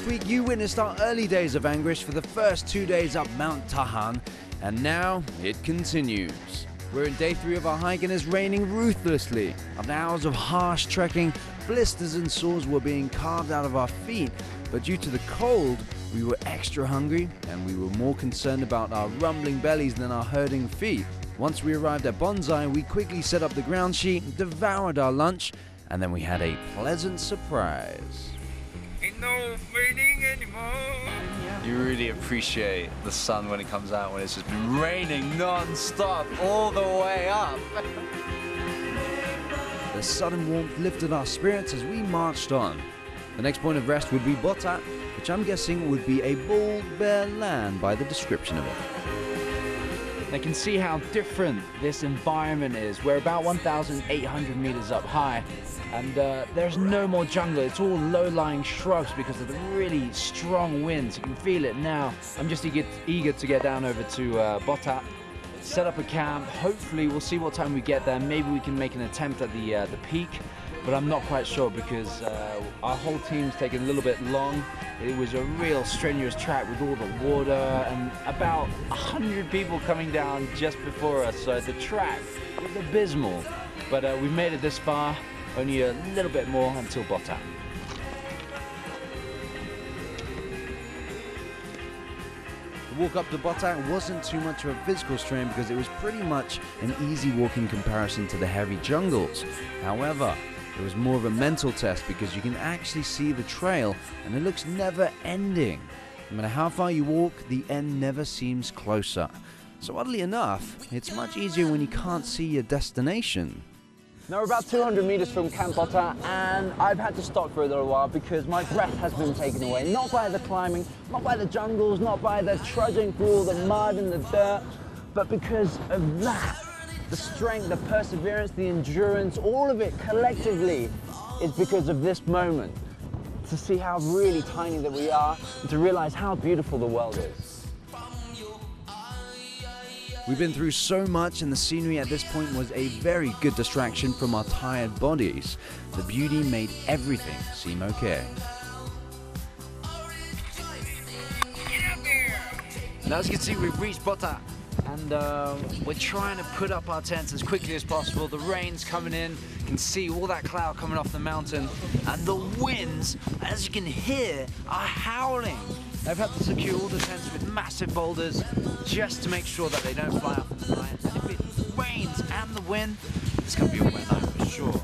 Last week you witnessed our early days of anguish for the first 2 days up Mount Tahan, and now it continues. We're in day 3 of our hike and it's raining ruthlessly. After hours of harsh trekking, blisters and sores were being carved out of our feet, but due to the cold, we were extra hungry and we were more concerned about our rumbling bellies than our hurting feet. Once we arrived at Bonsai, we quickly set up the ground sheet, devoured our lunch, and then we had a pleasant surprise. Ain't no raining anymore. You really appreciate the sun when it comes out, when it's just been raining non-stop all the way up. The sudden warmth lifted our spirits as we marched on. The next point of rest would be Botat, which I'm guessing would be a bald, bare land by the description of it. They can see how different this environment is. We're about 1,800 meters up high, and there's no more jungle. It's all low-lying shrubs because of the really strong winds. You can feel it now. I'm just eager to get down over to Botat, set up a camp. Hopefully we'll see what time we get there. Maybe we can make an attempt at the peak, but I'm not quite sure because our whole team's taken a little bit long. It was a real strenuous track with all the water and about 100 people coming down just before us, so the track was abysmal. But we've made it this far, only a little bit more until Botat. The walk up to Botat wasn't too much of a physical strain because it was pretty much an easy walk in comparison to the heavy jungles. However, it was more of a mental test because you can actually see the trail and it looks never ending. No matter how far you walk, the end never seems closer. So oddly enough, it's much easier when you can't see your destination. Now we're about 200 meters from Camp Botat, and I've had to stop for a little while because my breath has been taken away. Not by the climbing, not by the jungles, not by the trudging through all the mud and the dirt, but because of that. The strength, the perseverance, the endurance, all of it collectively is because of this moment. To see how really tiny that we are and to realize how beautiful the world is. We've been through so much and the scenery at this point was a very good distraction from our tired bodies. The beauty made everything seem okay. Now as you can see, we've reached Botat. And we're trying to put up our tents as quickly as possible. The rain's coming in, you can see all that cloud coming off the mountain, and the winds, as you can hear, are howling. I've had to secure all the tents with massive boulders just to make sure that they don't fly off in the night. And if it rains and the wind, it's going to be a wet night for sure.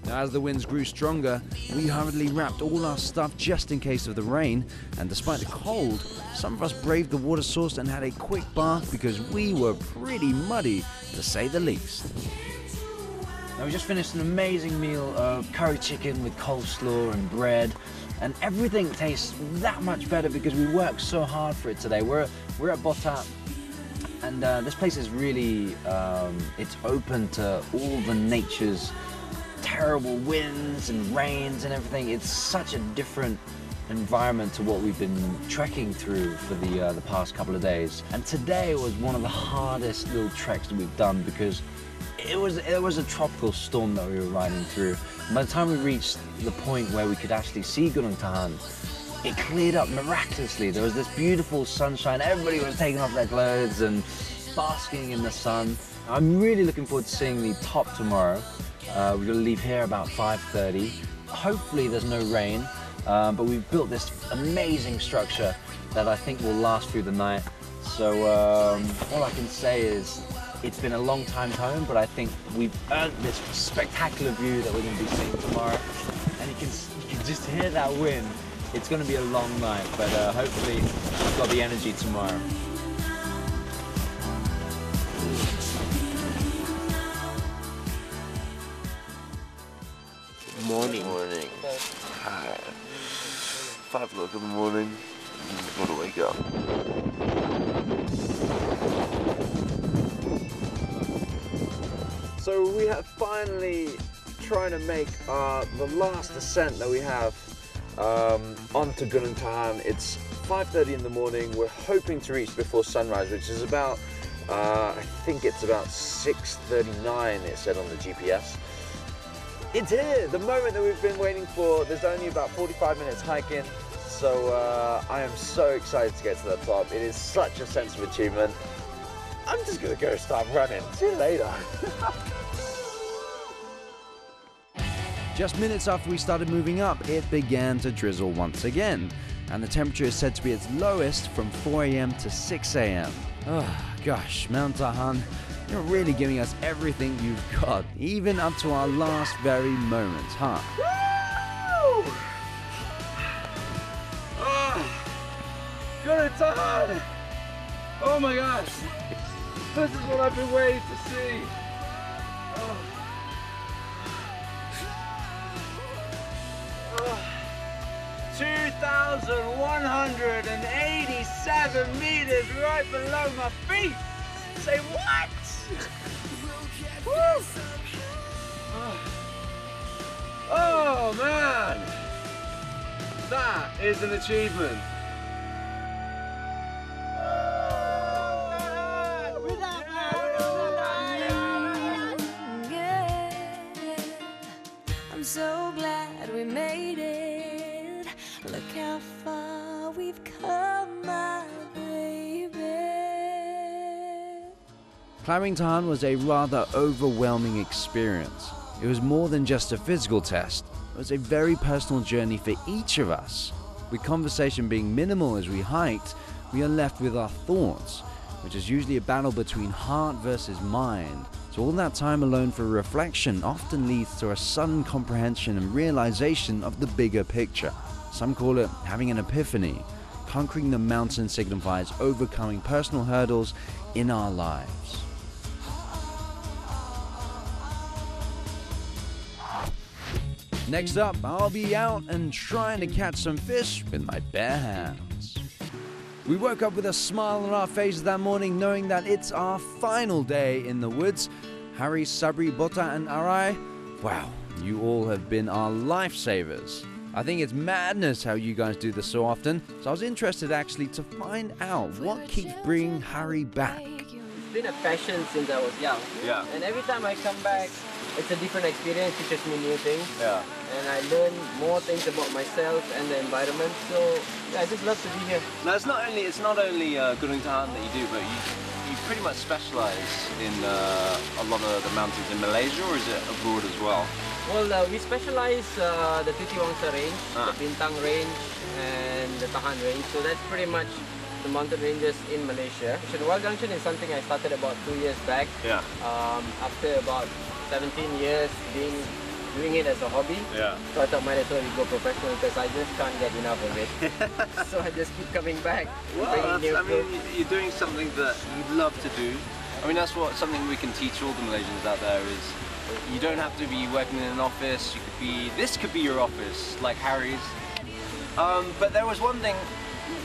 Now, as the winds grew stronger, we hurriedly wrapped all our stuff just in case of the rain, and despite the cold, some of us braved the water source and had a quick bath because we were pretty muddy, to say the least. Now we just finished an amazing meal of curry chicken with coleslaw and bread, and everything tastes that much better because we worked so hard for it today. We're at Botat, and this place is really, it's open to all the nature's terrible winds and rains and everything. It's such a different environment to what we've been trekking through for the past couple of days. And today was one of the hardest little treks that we've done because it was a tropical storm that we were riding through. And by the time we reached the point where we could actually see Gunung Tahan, it cleared up miraculously. There was this beautiful sunshine. Everybody was taking off their clothes and basking in the sun. I'm really looking forward to seeing the top tomorrow. We're going to leave here about 5:30. Hopefully there's no rain, but we've built this amazing structure that I think will last through the night. So all I can say is it's been a long time home, but I think we've earned this spectacular view that we're going to be seeing tomorrow. And you can just hear that wind. It's going to be a long night, but hopefully we've got the energy tomorrow. Morning. Hi. 5 o'clock in the morning. I'm gonna wake up. So we have finally trying to make the last ascent that we have onto Gunung Tahan. It's 5:30 in the morning. We're hoping to reach before sunrise, which is about, I think it's about 6:39, it said on the GPS. It's here, the moment that we've been waiting for. There's only about 45 minutes hiking, So I am so excited to get to the top. It is such a sense of achievement. I'm just gonna go start running. See you later. Just minutes after we started moving up, it began to drizzle once again, and the temperature is said to be its lowest from 4 a.m. to 6 a.m. Oh gosh, Mount Tahan, you're really giving us everything you've got, even up to our last very moments, huh? Woo! Oh, good Tahan! Oh my gosh! This is what I've been waiting to see. Oh. 2,187 meters right below my feet. Say what? Woo. Oh man, that is an achievement. I'm so glad we made it. Look how far we've come, my baby. Climbing Tahan was a rather overwhelming experience. It was more than just a physical test. It was a very personal journey for each of us. With conversation being minimal as we hiked, we are left with our thoughts, which is usually a battle between heart versus mind. So all that time alone for reflection often leads to a sudden comprehension and realization of the bigger picture. Some call it having an epiphany. Conquering the mountain signifies overcoming personal hurdles in our lives. Next up, I'll be out and trying to catch some fish with my bare hands. We woke up with a smile on our faces that morning, knowing that it's our final day in the woods. Harry, Sabri, Bota and Arai, wow, you all have been our lifesavers. I think it's madness how you guys do this so often, so I was interested actually to find out what keeps bringing Harry back. It's been a passion since I was young. Yeah. And every time I come back, it's a different experience, teaches me new things. Yeah. And I learn more things about myself and the environment. So yeah, I just love to be here. Now it's not only Gunung Tahan that you do, but you pretty much specialise in a lot of the mountains in Malaysia, or is it abroad as well? Well, we specialize the Titiwangsa range, the Bintang range, and the Tahan range. So that's pretty much the mountain ranges in Malaysia. Wild Junction is something I started about 2 years back. Yeah. After about 17 years doing it as a hobby. Yeah. So I thought might as well we go professional because I just can't get enough of it. So I just keep coming back. Well, you're doing something that you love to do. I mean, that's something we can teach all the Malaysians out there is you don't have to be working in an office. This could be your office, like Harry's. But there was one thing,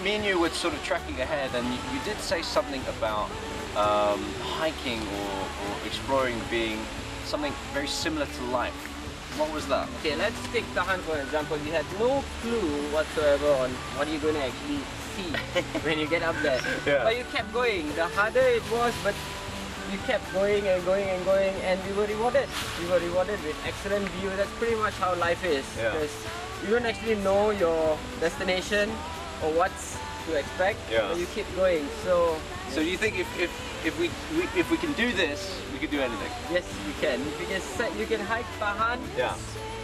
me and you were sort of tracking ahead, and you did say something about hiking or exploring being something very similar to life. What was that? Okay, let's take Tahan for example. You had no clue whatsoever on what you're going to actually see when you get up there. Yeah. But you kept going. The harder it was, but you kept going and going and going, and we were rewarded. We were rewarded with excellent view. That's pretty much how life is. Yeah. Because you don't actually know your destination or what's to expect, but you keep going. So you think if we can do this, we can do anything? yes, you can. If you can hike Tahan,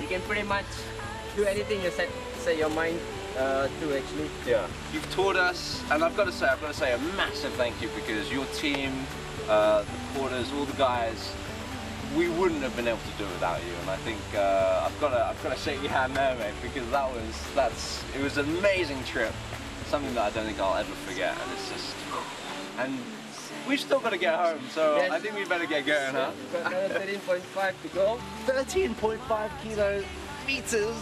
you can pretty much do anything you set your mind to actually. Yeah. You've taught us, and I've got to say a massive thank you, because your team, the porters, all the guys, we wouldn't have been able to do it without you. And I think I've got to shake your hand there, mate, because it was an amazing trip. Something that I don't think I'll ever forget, and we've still got to get home, so yes. I think we better get going, huh? We've got another 13.5 to go. 13.5 kilometers.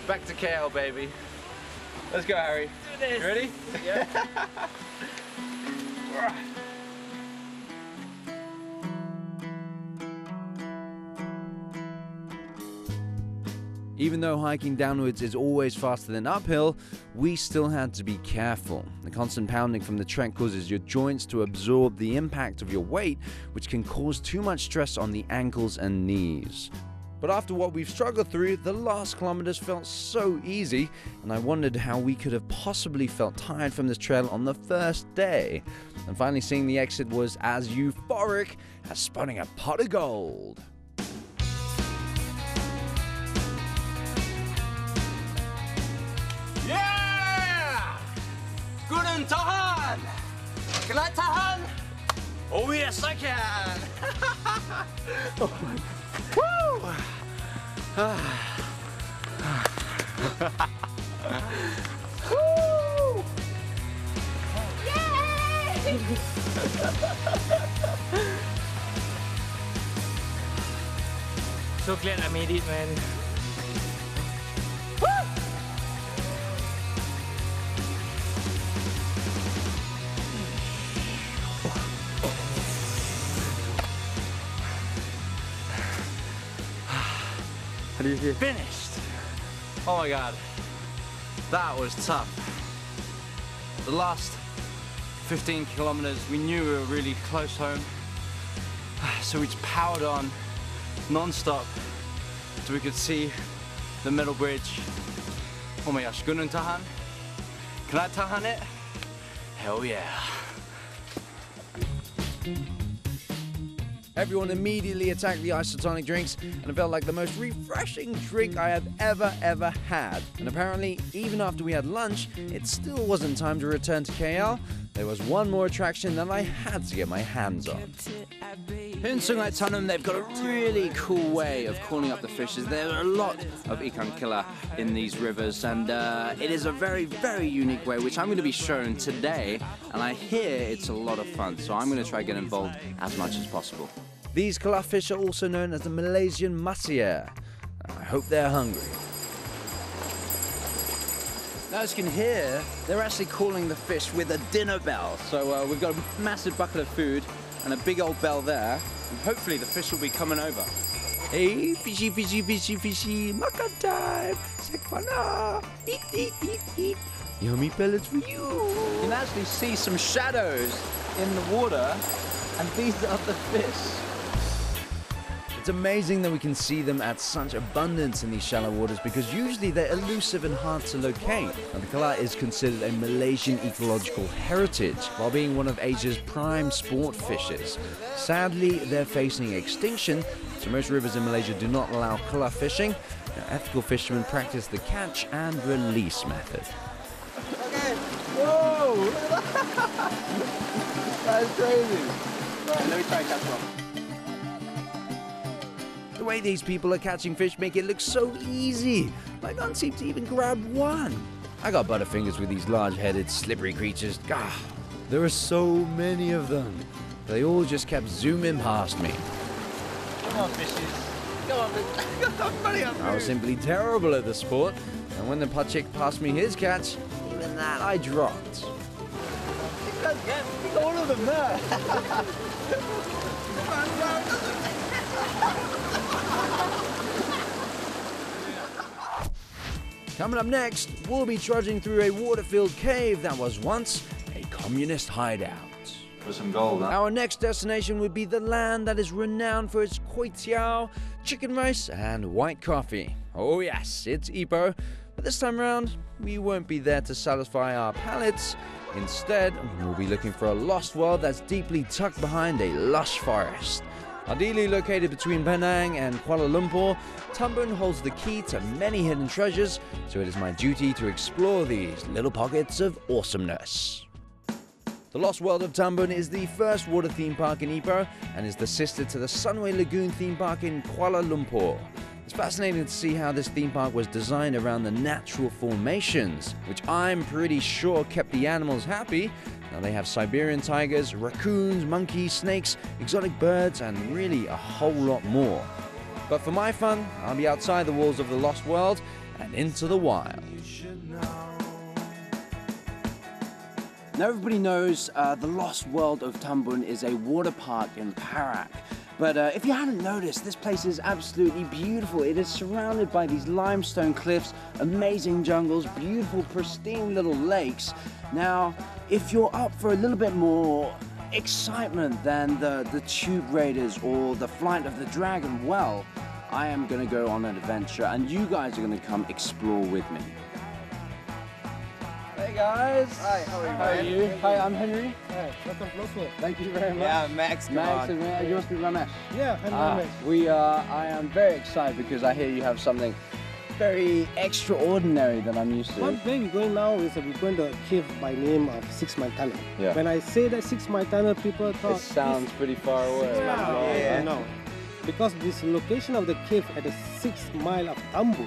Back to KL, baby. Let's go, Harry. Do this. You ready? Yeah. Even though hiking downwards is always faster than uphill, we still had to be careful. The constant pounding from the trek causes your joints to absorb the impact of your weight, which can cause too much stress on the ankles and knees. But after what we've struggled through, the last kilometers felt so easy, and I wondered how we could have possibly felt tired from this trail on the first day. And finally seeing the exit was as euphoric as spotting a pot of gold. Yeah! Guten Tahan! Can I tahan? Oh yes, I can! Oh my. Woo! Woo! Yay! So glad I made it, man. How do you feel? Finished! Oh my god, that was tough. The last 15 kilometers, we knew we were really close home, so we just powered on non-stop so we could see the middle bridge. Oh my gosh, Gunung Tahan? Can I tahan it? Hell yeah. Everyone immediately attacked the isotonic drinks, and it felt like the most refreshing drink I have ever had. And apparently, even after we had lunch, it still wasn't time to return to KL. There was one more attraction that I had to get my hands on. In Sungai Tonton, they've got a really cool way of calling up the fishes. There are a lot of ikan killer in these rivers, and it is a very, very unique way, which I'm going to be shown today, and I hear it's a lot of fun, so I'm going to try to get involved as much as possible. These killer fish are also known as the Malaysian masia. I hope they're hungry. Now, as you can hear, they're actually calling the fish with a dinner bell. So we've got a massive bucket of food and a big old bell there, and hopefully the fish will be coming over. Hey, fishy, fishy, fishy, fishy, makan time, sekpana, eat, eat, eat, eat. Yummy pellets for you. You can actually see some shadows in the water, and these are the fish. It's amazing that we can see them at such abundance in these shallow waters because usually they're elusive and hard to locate. And the kala is considered a Malaysian ecological heritage while being one of Asia's prime sport fishes. Sadly, they're facing extinction, so most rivers in Malaysia do not allow kala fishing. Now, ethical fishermen practice the catch and release method. Okay, whoa! That's crazy. Right, let me try and catch one. The way these people are catching fish make it look so easy. I can't seem to even grab one. I got butterfingers with these large-headed, slippery creatures. Gah, there are so many of them. They all just kept zooming past me. Come on, fishes. Come on, buddy. I was simply terrible at the sport, and when the pachik passed me his catch, even that I dropped. Get all of them there. Coming up next, we'll be trudging through a water-filled cave that was once a communist hideout. For some gold, huh? Our next destination would be the land that is renowned for its kway teow, chicken rice, and white coffee. Oh yes, it's Ipoh, but this time around, we won't be there to satisfy our palates. Instead, we'll be looking for a lost world that's deeply tucked behind a lush forest. Ideally located between Penang and Kuala Lumpur, Tambun holds the key to many hidden treasures, so it is my duty to explore these little pockets of awesomeness. The Lost World of Tambun is the first water theme park in Ipoh and is the sister to the Sunway Lagoon theme park in Kuala Lumpur. It's fascinating to see how this theme park was designed around the natural formations, which I'm pretty sure kept the animals happy. Now they have Siberian tigers, raccoons, monkeys, snakes, exotic birds, and really a whole lot more. But for my fun, I'll be outside the walls of the Lost World and into the wild. Now everybody knows the Lost World of Tambun is a water park in Perak. But if you hadn't noticed, this place is absolutely beautiful. It is surrounded by these limestone cliffs, amazing jungles, beautiful, pristine little lakes. Now, if you're up for a little bit more excitement than the Tube Raiders or the Flight of the Dragon, well, I am going to go on an adventure and you guys are going to come explore with me. Hey guys! Hi, how are you? How are you? Hi, I'm Henry. Hi, welcome closer. Thank you very much. Yeah, Max, come on. You must be Ramesh. Yeah, I'm Ramesh. I am very excited because I hear you have something very extraordinary that I'm used to. One way we're going now is we're going to a cave by name of 6 Mile Tunnel. Yeah. When I say that 6 Mile Tunnel, people thought... It sounds pretty far away. Yeah, no. Because this location of the cave at the 6 mile of Tambu.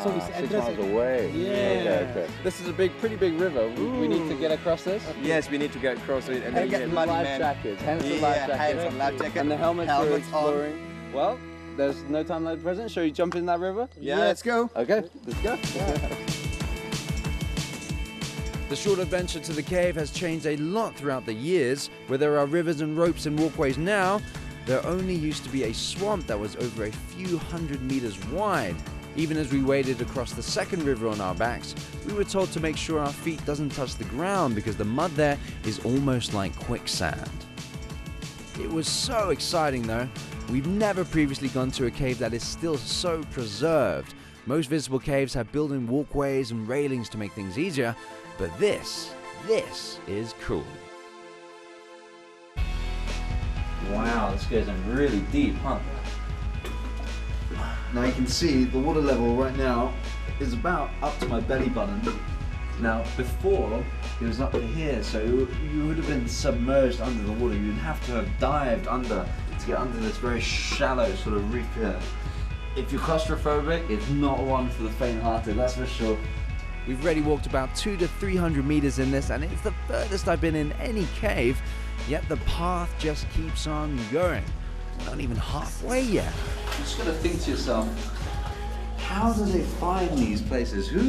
So it's 6 miles away. Yeah. Okay. This is a pretty big river. We need to get across this. Yes, we need to get across it and then Get the life jackets. Hence the life jacket. And the helmets for exploring. Well, there's no time like the present. Shall we jump in that river? Yeah, let's go. Okay, let's go. The short adventure to the cave has changed a lot throughout the years. Where there are rivers and ropes and walkways now, there only used to be a swamp that was over a few hundred meters wide. Even as we waded across the second river on our backs, we were told to make sure our feet doesn't touch the ground because the mud there is almost like quicksand. It was so exciting though. We've never previously gone to a cave that is still so preserved. Most visible caves have built-in walkways and railings to make things easier, but this is cool. Wow, this goes in really deep, huh? Now you can see the water level right now is about up to my belly button. Now before it was up to here, so you would have been submerged under the water. You'd have to have dived under to get under this very shallow sort of reef here. If you're claustrophobic, it's not one for the faint-hearted, that's for sure. We've already walked about 200 to 300 meters in this, and it's the furthest I've been in any cave, yet the path just keeps on going. We're not even halfway yet. You just gotta think to yourself, how do they find these places? Who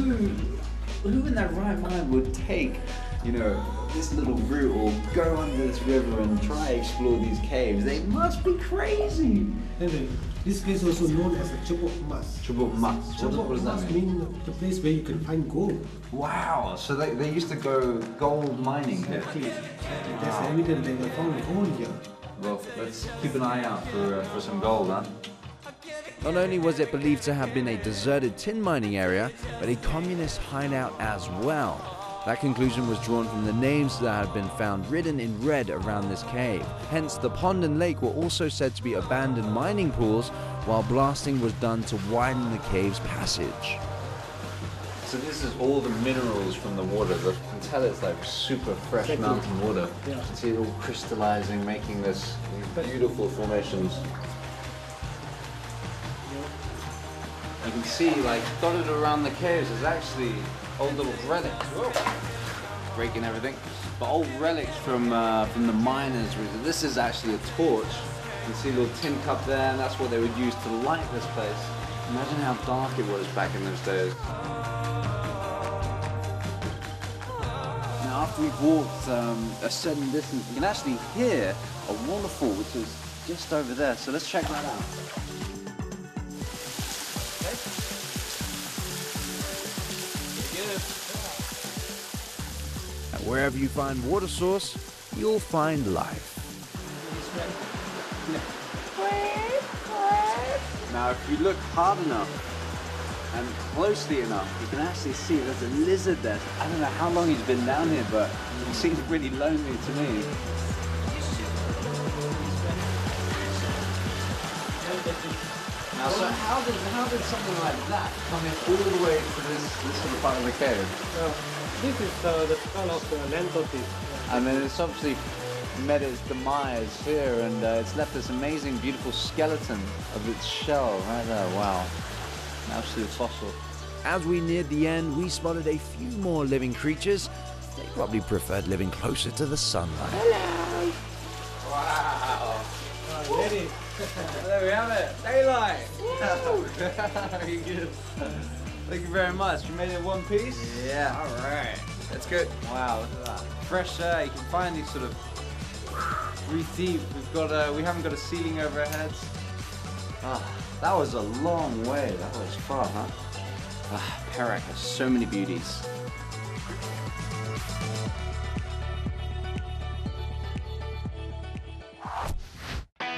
in their right mind would take, this little route or go under this river and try explore these caves? They must be crazy. This place is also known as the Chubuk Mas. Chubuk Mas. What does that mean? Means the place where you can find gold. Wow, so they used to go gold mining here. There's evidence they were found gold here. Well, let's keep an eye out for some gold, huh? Not only was it believed to have been a deserted tin mining area, but a communist hideout as well. That conclusion was drawn from the names that had been found written in red around this cave. Hence, the pond and lake were also said to be abandoned mining pools, while blasting was done to widen the cave's passage. So this is all the minerals from the water. You can tell it's like super fresh mountain water. You can see it all crystallizing, making these beautiful formations. You can see, like, dotted around the caves is actually old little relics. Whoa. Breaking everything. But old relics from the miners. This is actually a torch. You can see a little tin cup there, and that's what they would use to light this place. Imagine how dark it was back in those days. Now, after we've walked a certain distance, we can actually hear a waterfall, which is just over there. So let's check that out. Wherever you find water source, you'll find life. Now, if you look hard enough and closely enough, you can actually see there's a lizard there. I don't know how long he's been down here, but he seems pretty lonely to me. Now, so how did something like that come in all the way to this sort of part of the cave? This is the skull of the land tortoise. And then it's obviously met its demise here, and it's left this amazing, beautiful skeleton of its shell right there. Wow, an absolute fossil. As we neared the end, we spotted a few more living creatures. They probably preferred living closer to the sunlight. Hello. Wow. Ready. There we have it. Daylight. Thank you very much. You made it in one piece? Yeah. All right. That's good. Wow, look at that. Fresh air. You can find these sort of 3 deep. We haven't got a ceiling over our heads. That was a long way. That was far, huh? Perak has so many beauties.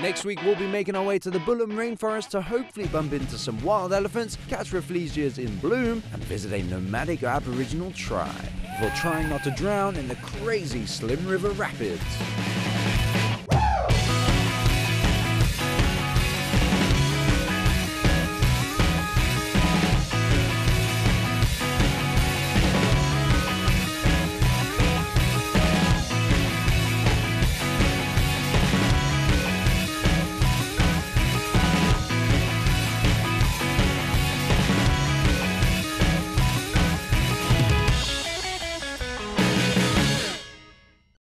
Next week, we'll be making our way to the Bulim rainforest to hopefully bump into some wild elephants, catch rafflesias in bloom, and visit a nomadic Aboriginal tribe before trying not to drown in the crazy Slim River rapids.